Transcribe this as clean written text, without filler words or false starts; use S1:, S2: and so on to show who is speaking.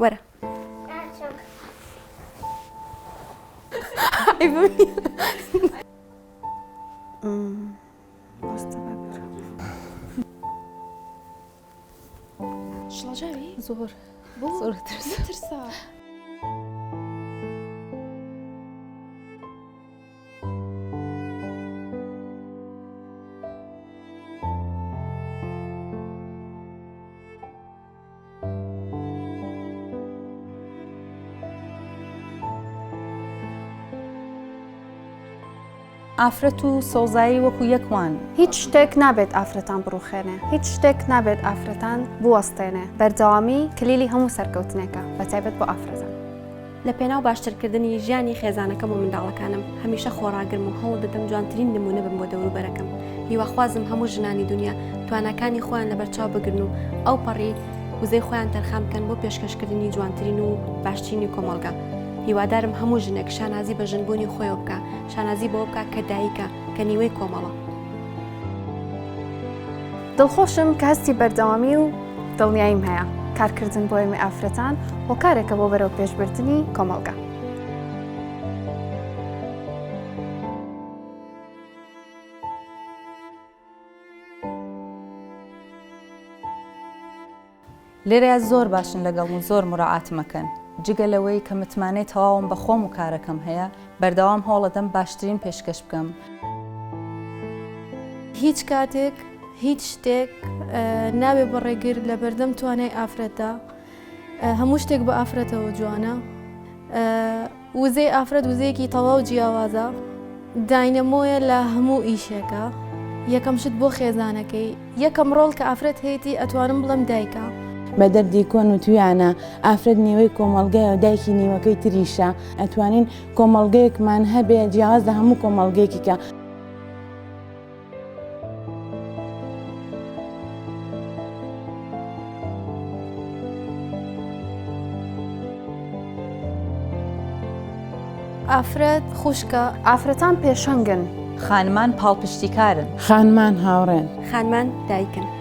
S1: وەرە
S2: شڵەژاوی
S3: زۆر
S2: بۆ
S3: زۆر ترسا.
S2: ترسا
S3: ئافرەت و سۆزایی وەکو یەکوان.
S4: هیچ شتێک نابێت ئافرەتان بڕوخێنێ، هیچ شتێک نابێت ئافرەتان بوەستێنێ. بەردەوامی کلیلی هەموو سەرکەوتنێکە بەتایبەت بۆ ئافرەتان.
S1: لە پێناو باشترکردنی ژیانی خێزانەکەم و منداڵەکانم هەمیشە خۆڕاگرم و هەوڵ دەدەم جوانترین نمونە بم بۆ دەوروبەرەکەم. هیواخوازم هەموو ژنانی دنیا توانەکانی خۆیان لەبەرچاو بگرن و ئەو پەڕی وزەی خۆیان تەرخان بکەن بۆ پێشکەشکردنی جوانترین و باشترینی کۆمەڵگە. هیوادارم هەموو ژنێک شانازی بە ژنبوونی خۆیەوە بکە، شانازی بۆ بکە کە دایکە کە نیوەی کۆمەڵە.
S4: دڵخۆشم کە هەستی بەردەوامی و دڵنیاییم هەیە کارکردن بۆ ئێمە ئافرەتان بۆ کارێکە بۆ بەرەو پێشبردننی کۆمەڵگە.
S3: لێرەیە زۆر باشن لەگەڵ و زۆر مراعات مەکەن. جگە لەوەی کە متمانەی تەواوم بە خۆم و کارەکەم هەیە بەردەوام هەوڵەدەم باشترین پێشکەش بکەم.
S2: هیچ کاتێک هیچ شتێک نابێ بەڕێگر لە بەردەم توانای ئافرەتە. هەموو شتێک بە ئافرەتەوە جوانە. وزەی ئافرەت وزەیەکی تەواو جیاوازە، داینەمۆیە لە هەموو ئیشێکە. یەکەم شت بۆ خێزانەکەی، یەکەم ڕۆڵ کە ئافرەت هەیەی ئەتوانم بڵم دایکە.
S5: بە دەردی کۆن و تویانە ئافرەت نیوەی کۆمەڵگەیە و دایکی نیوەکەی تریشە. ئەتوانین کۆمەڵگەیەکمان هەبێ جیاواز لە هەموو کۆمەڵگەیەکی کە
S2: ئافرەت خوشکە،
S4: ئافرەتان پێشەنگن.
S3: خانمان پاڵپشتیکارن.
S5: خانمان هاوڕێن.
S1: خانمان دایکن.